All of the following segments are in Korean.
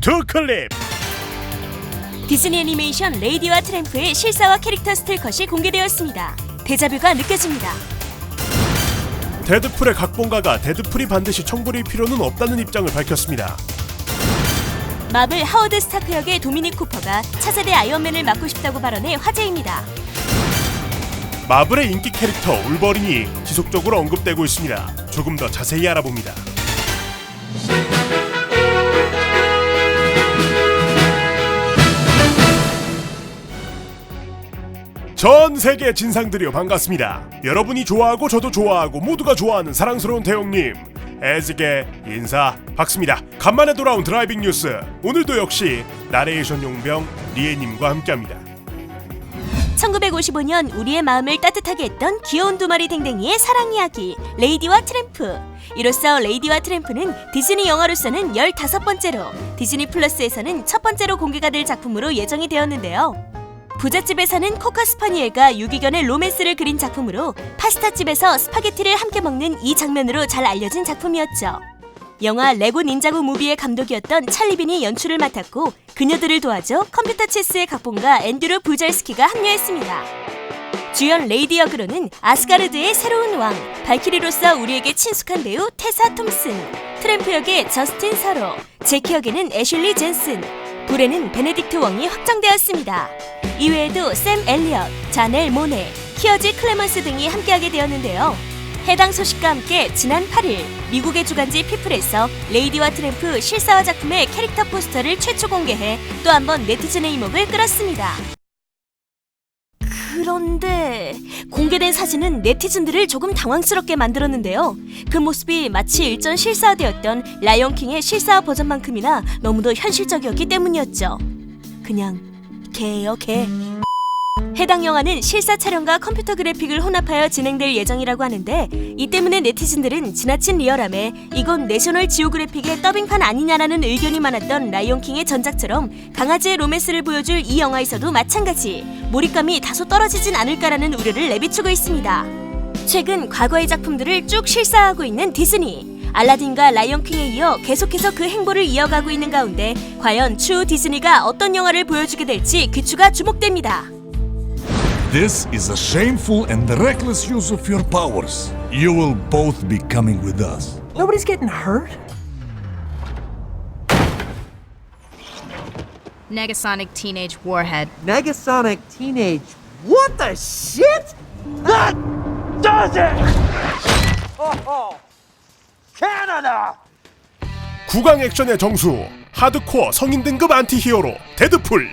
두 클립. 디즈니 애니메이션 레이디와 트램프의 실사화 캐릭터 스틸컷이 공개되었습니다. 데자뷰가 느껴집니다. 데드풀의 각본가가 데드풀이 반드시 청부릴 필요는 없다는 입장을 밝혔습니다. 마블 하워드 스타크 역의 도미닉 쿠퍼가 차세대 아이언맨을 맡고 싶다고 발언해 화제입니다. 마블의 인기 캐릭터 울버린이 지속적으로 언급되고 있습니다. 조금 더 자세히 알아봅니다. 전 세계 진상들이여 반갑습니다. 여러분이 좋아하고 저도 좋아하고 모두가 좋아하는 사랑스러운 태용님, 애즈게 인사 박습니다. 간만에 돌아온 드라이빙 뉴스, 오늘도 역시 나레이션 용병 리에님과 함께합니다. 1955년 우리의 마음을 따뜻하게 했던 귀여운 두 마리 댕댕이의 사랑 이야기 레이디와 트램프. 이로써 레이디와 트램프는 디즈니 영화로서는 15번째로, 디즈니 플러스에서는 첫 번째로 공개가 될 작품으로 예정이 되었는데요. 부잣집에 사는 코카 스파니엘과 유기견의 로맨스를 그린 작품으로 파스타집에서 스파게티를 함께 먹는 이 장면으로 잘 알려진 작품이었죠. 영화 레고 닌자고 무비의 감독이었던 찰리 빈이 연출을 맡았고, 그녀들을 도와줘 컴퓨터 체스의 각본가 앤드류 부잘스키가 합류했습니다. 주연 레이디 역으로는 아스가르드의 새로운 왕, 발키리로서 우리에게 친숙한 배우 테사 톰슨, 트램프 역의 저스틴 서로, 제키 역에는 애슐리 젠슨, 불에는 베네딕트 웡이 확정되었습니다. 이외에도 샘 엘리엇, 자넬 모네, 키어지 클레먼스 등이 함께하게 되었는데요. 해당 소식과 함께 지난 8일 미국의 주간지 피플에서 레이디와 트램프 실사화 작품의 캐릭터 포스터를 최초 공개해 또 한 번 네티즌의 이목을 끌었습니다. 그런데 공개된 사진은 네티즌들을 조금 당황스럽게 만들었는데요. 그 모습이 마치 일전 실사화되었던 라이언킹의 실사화 버전만큼이나 너무도 현실적이었기 때문이었죠. 그냥 개예요, 개. 해당 영화는 실사 촬영과 컴퓨터 그래픽을 혼합하여 진행될 예정이라고 하는데, 이 때문에 네티즌들은 지나친 리얼함에 이건 내셔널 지오그래픽의 더빙판 아니냐라는 의견이 많았던 라이온킹의 전작처럼 강아지의 로맨스를 보여줄 이 영화에서도 마찬가지 몰입감이 다소 떨어지진 않을까라는 우려를 내비추고 있습니다. 최근 과거의 작품들을 쭉 실사하고 있는 디즈니. 알라딘과 라이온킹에 이어 계속해서 그 행보를 이어가고 있는 가운데 과연 추후 디즈니가 어떤 영화를 보여주게 될지 귀추가 주목됩니다. This is a shameful and reckless use of your powers. You will both be coming with us. Nobody's getting hurt. Negasonic Teenage Warhead. Negasonic Teenage. What the shit? That does it! Oh, Canada! 구강 액션의 정수, 하드코어 성인 등급 안티 히어로 데드풀.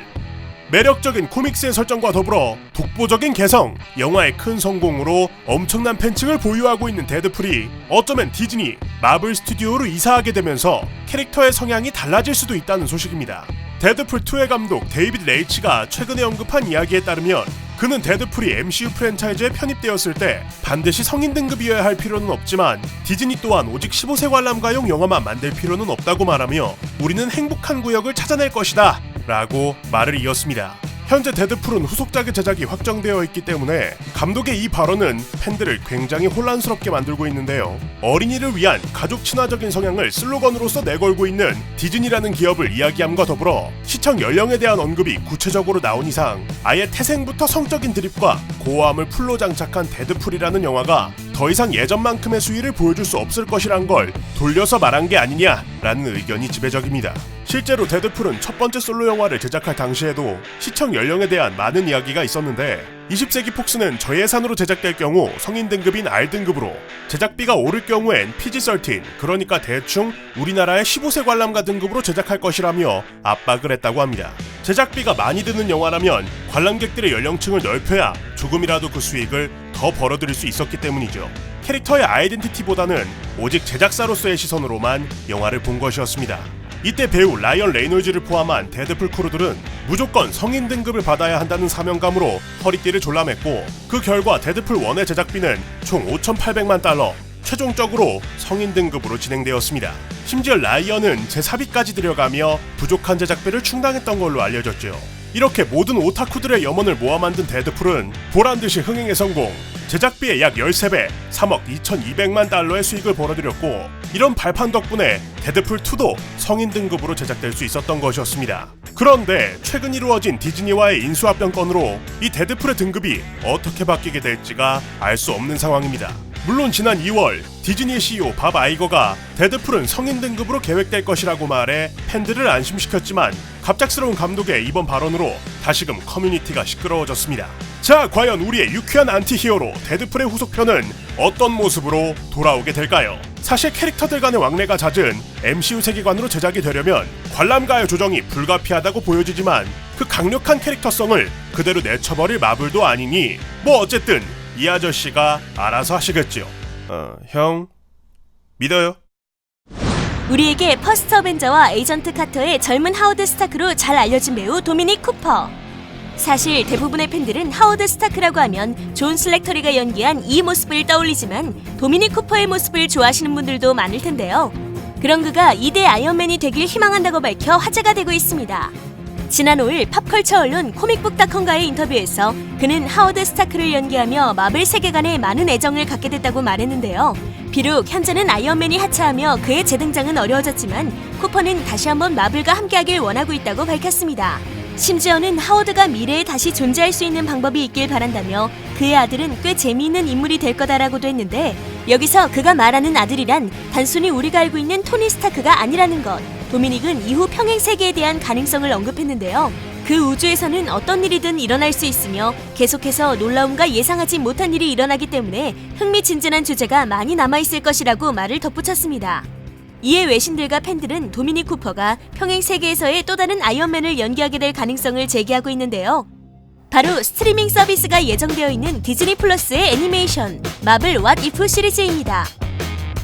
매력적인 코믹스의 설정과 더불어 독보적인 개성, 영화의 큰 성공으로 엄청난 팬층을 보유하고 있는 데드풀이 어쩌면 디즈니, 마블 스튜디오로 이사하게 되면서 캐릭터의 성향이 달라질 수도 있다는 소식입니다. 데드풀2의 감독 데이비드 레이치가 최근에 언급한 이야기에 따르면, 그는 데드풀이 MCU 프랜차이즈에 편입되었을 때 반드시 성인 등급이어야 할 필요는 없지만 디즈니 또한 오직 15세 관람가용 영화만 만들 필요는 없다고 말하며, 우리는 행복한 구역을 찾아낼 것이다 라고 말을 이었습니다. 현재 데드풀은 후속작의 제작이 확정되어 있기 때문에 감독의 이 발언은 팬들을 굉장히 혼란스럽게 만들고 있는데요. 어린이를 위한 가족 친화적인 성향을 슬로건으로서 내걸고 있는 디즈니라는 기업을 이야기함과 더불어 시청 연령에 대한 언급이 구체적으로 나온 이상 아예 태생부터 성적인 드립과 고어함을 풀로 장착한 데드풀이라는 영화가 더 이상 예전만큼의 수위를 보여줄 수 없을 것이란 걸 돌려서 말한 게 아니냐라는 의견이 지배적입니다. 실제로 데드풀은 첫 번째 솔로 영화를 제작할 당시에도 시청 연령에 대한 많은 이야기가 있었는데, 20세기 폭스는 저예산으로 제작될 경우 성인 등급인 R등급으로, 제작비가 오를 경우엔 PG-13, 그러니까 대충 우리나라의 15세 관람가 등급으로 제작할 것이라며 압박을 했다고 합니다. 제작비가 많이 드는 영화라면 관람객들의 연령층을 넓혀야 조금이라도 그 수익을 더 벌어들일 수 있었기 때문이죠. 캐릭터의 아이덴티티보다는 오직 제작사로서의 시선으로만 영화를 본 것이었습니다. 이때 배우 라이언 레이놀즈를 포함한 데드풀 크루들은 무조건 성인 등급을 받아야 한다는 사명감으로 허리띠를 졸라맸고, 그 결과 데드풀 1의 제작비는 총 5,800만 달러, 최종적으로 성인 등급으로 진행되었습니다. 심지어 라이언은 재사비까지 들여가며 부족한 제작비를 충당했던 걸로 알려졌죠. 이렇게 모든 오타쿠들의 염원을 모아 만든 데드풀은 보란듯이 흥행에 성공, 제작비의 약 13배, 3억 2200만 달러의 수익을 벌어들였고, 이런 발판 덕분에 데드풀2도 성인 등급으로 제작될 수 있었던 것이었습니다. 그런데 최근 이루어진 디즈니와의 인수합병 건으로 이 데드풀의 등급이 어떻게 바뀌게 될지가 알 수 없는 상황입니다. 물론 지난 2월 디즈니 CEO 밥 아이거가 데드풀은 성인 등급으로 계획될 것이라고 말해 팬들을 안심시켰지만 갑작스러운 감독의 이번 발언으로 다시금 커뮤니티가 시끄러워졌습니다. 자, 과연 우리의 유쾌한 안티히어로 데드풀의 후속편은 어떤 모습으로 돌아오게 될까요? 사실 캐릭터들 간의 왕래가 잦은 MCU 세계관으로 제작이 되려면 관람가의 조정이 불가피하다고 보여지지만 그 강력한 캐릭터성을 그대로 내쳐버릴 마블도 아니니 뭐 어쨌든 이 아저씨가 알아서 하시겠지요. 형 믿어요. 우리에게 퍼스트 어벤져와 에이전트 카터의 젊은 하워드 스타크로 잘 알려진 배우 도미닉 쿠퍼. 사실 대부분의 팬들은 하워드 스타크라고 하면 존 슬랙터리가 연기한 이 모습을 떠올리지만 도미닉 쿠퍼의 모습을 좋아하시는 분들도 많을 텐데요. 그런 그가 2대 아이언맨이 되길 희망한다고 밝혀 화제가 되고 있습니다. 지난 5일 팝컬처 언론 코믹북닷컴과의 인터뷰에서 그는 하워드 스타크를 연기하며 마블 세계관에 많은 애정을 갖게 됐다고 말했는데요. 비록 현재는 아이언맨이 하차하며 그의 재등장은 어려워졌지만 쿠퍼는 다시 한번 마블과 함께하길 원하고 있다고 밝혔습니다. 심지어는 하워드가 미래에 다시 존재할 수 있는 방법이 있길 바란다며 그의 아들은 꽤 재미있는 인물이 될 거다라고도 했는데, 여기서 그가 말하는 아들이란 단순히 우리가 알고 있는 토니 스타크가 아니라는 것. 도미닉은 이후 평행 세계에 대한 가능성을 언급했는데요. 그 우주에서는 어떤 일이든 일어날 수 있으며 계속해서 놀라움과 예상하지 못한 일이 일어나기 때문에 흥미진진한 주제가 많이 남아있을 것이라고 말을 덧붙였습니다. 이에 외신들과 팬들은 도미닉 쿠퍼가 평행 세계에서의 또 다른 아이언맨을 연기하게 될 가능성을 제기하고 있는데요. 바로 스트리밍 서비스가 예정되어 있는 디즈니 플러스의 애니메이션 마블 왓 이프 시리즈입니다.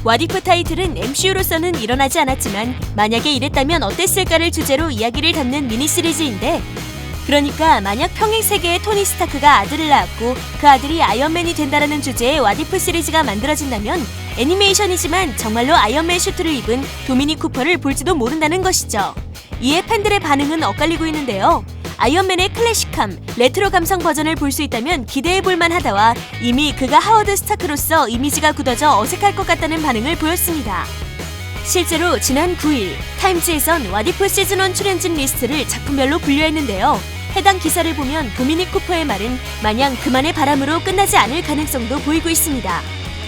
왓 이프 타이틀은 MCU로서는 일어나지 않았지만 만약에 이랬다면 어땠을까를 주제로 이야기를 담는 미니 시리즈인데, 그러니까 만약 평행 세계의 토니 스타크가 아들을 낳았고 그 아들이 아이언맨이 된다라는 주제의 왓 이프 시리즈가 만들어진다면 애니메이션이지만 정말로 아이언맨 슈트를 입은 도미닉 쿠퍼를 볼지도 모른다는 것이죠. 이에 팬들의 반응은 엇갈리고 있는데요. 아이언맨의 클래식함, 레트로 감성 버전을 볼 수 있다면 기대해볼만 하다와 이미 그가 하워드 스타크로서 이미지가 굳어져 어색할 것 같다는 반응을 보였습니다. 실제로 지난 9일 타임즈에선 왓이프 시즌1 출연진 리스트를 작품별로 분류했는데요. 해당 기사를 보면 도미닉 쿠퍼의 말은 마냥 그만의 바람으로 끝나지 않을 가능성도 보이고 있습니다.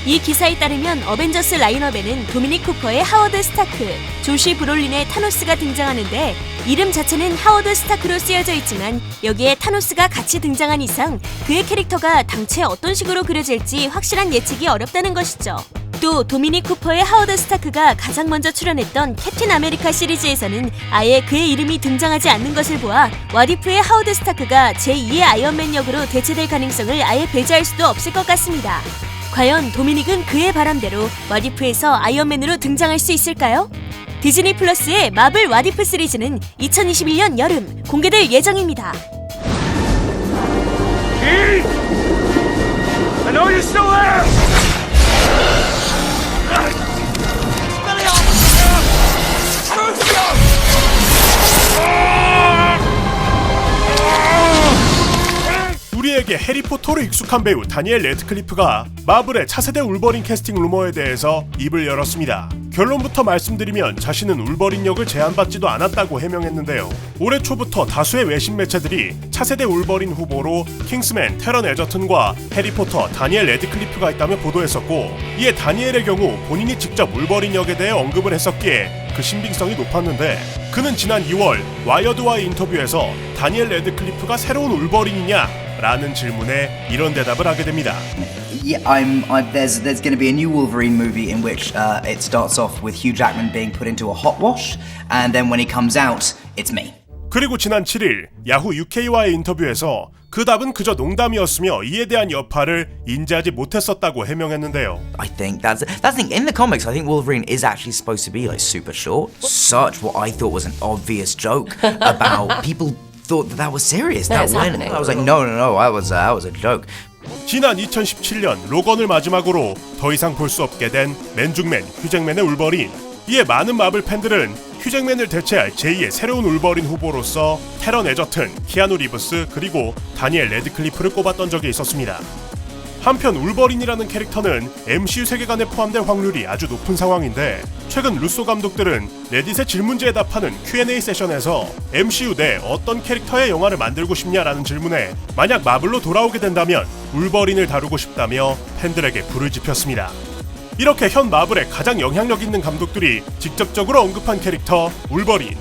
이 기사에 따르면 어벤져스 라인업에는 도미닉 쿠퍼의 하워드 스타크, 조시 브롤린의 타노스가 등장하는데 이름 자체는 하워드 스타크로 쓰여져 있지만 여기에 타노스가 같이 등장한 이상 그의 캐릭터가 당최 어떤 식으로 그려질지 확실한 예측이 어렵다는 것이죠. 또 도미닉 쿠퍼의 하워드 스타크가 가장 먼저 출연했던 캡틴 아메리카 시리즈에서는 아예 그의 이름이 등장하지 않는 것을 보아 왓이프의 하워드 스타크가 제2의 아이언맨 역으로 대체될 가능성을 아예 배제할 수도 없을 것 같습니다. 과연 도미닉은 그의 바람대로 왓이프에서 아이언맨으로 등장할 수 있을까요? 디즈니 플러스의 마블 왓이프 시리즈는 2021년 여름 공개될 예정입니다. I know you're still there! 우리에게 해리포터로 익숙한 배우 다니엘 래드클리프가 마블의 차세대 울버린 캐스팅 루머에 대해서 입을 열었습니다. 결론부터 말씀드리면 자신은 울버린 역을 제안받지도 않았다고 해명했는데요. 올해 초부터 다수의 외신 매체들이 차세대 울버린 후보로 킹스맨 테런 에저튼과 해리포터 다니엘 래드클리프가 있다며 보도했었고, 이에 다니엘의 경우 본인이 직접 울버린 역에 대해 언급을 했었기에 그 신빙성이 높았는데, 그는 지난 2월 와이어드와의 인터뷰에서 다니엘 래드클리프가 새로운 울버린이냐? 라는 질문에 이런 대답을 하게 됩니다. Yeah, there's going to be a new Wolverine movie in which it starts off with Hugh Jackman being put into a hot wash, and then when he comes out, it's me. 그리고 지난 7일 야후 UK와의 인터뷰에서 그 답은 그저 농담이었으며 이에 대한 여파를 인지하지 못했었다고 해명했는데요. I think that's the thing. In the comics, I think Wolverine is actually supposed to be like super short. Such what I thought was an obvious joke about people thought that was serious. That went. I was like, no, that was a joke. 지난 2017년 로건을 마지막으로 더 이상 볼 수 없게 된 맨중맨 휴잭맨의 울버린. 이에 많은 마블 팬들은 휴잭맨을 대체할 제2의 새로운 울버린 후보로서 테런 에저튼, 키아누 리브스, 그리고 다니엘 레드클리프를 꼽았던 적이 있었습니다. 한편 울버린이라는 캐릭터는 MCU 세계관에 포함될 확률이 아주 높은 상황인데, 최근 루소 감독들은 레딧의 질문지에 답하는 Q&A 세션에서 MCU 내 어떤 캐릭터의 영화를 만들고 싶냐라는 질문에 만약 마블로 돌아오게 된다면 울버린을 다루고 싶다며 팬들에게 불을 지폈습니다. 이렇게 현 마블의 가장 영향력 있는 감독들이 직접적으로 언급한 캐릭터 울버린.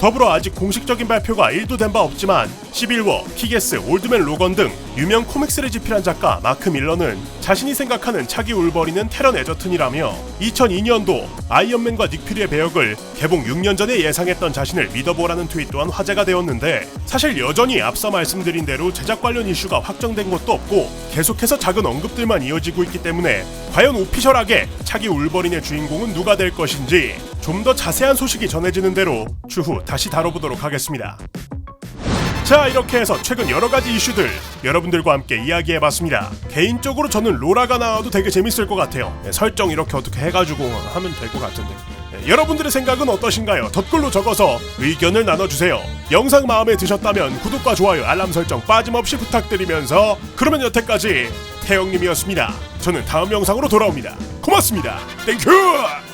더불어 아직 공식적인 발표가 1도 된 바 없지만 시빌워, 키게스, 올드맨 로건 등 유명 코믹스를 집필한 작가 마크 밀러는 자신이 생각하는 차기 울버린은 테런 에저튼이라며 2002년도 아이언맨과 닉 퓨리의 배역을 개봉 6년 전에 예상했던 자신을 믿어보라는 트윗 또한 화제가 되었는데, 사실 여전히 앞서 말씀드린 대로 제작 관련 이슈가 확정된 것도 없고 계속해서 작은 언급들만 이어지고 있기 때문에 과연 오피셜하게 차기 울버린의 주인공은 누가 될 것인지 좀 더 자세한 소식이 전해지는 대로 추후 다시 다뤄보도록 하겠습니다. 자, 이렇게 해서 최근 여러가지 이슈들 여러분들과 함께 이야기해봤습니다. 개인적으로 저는 로라가 나와도 되게 재밌을 것 같아요. 설정 이렇게 어떻게 해가지고 하면 될 것 같은데, 여러분들의 생각은 어떠신가요? 댓글로 적어서 의견을 나눠주세요. 영상 마음에 드셨다면 구독과 좋아요, 알람 설정 빠짐없이 부탁드리면서, 그러면 여태까지 태영님이었습니다. 저는 다음 영상으로 돌아옵니다. 고맙습니다. 땡큐!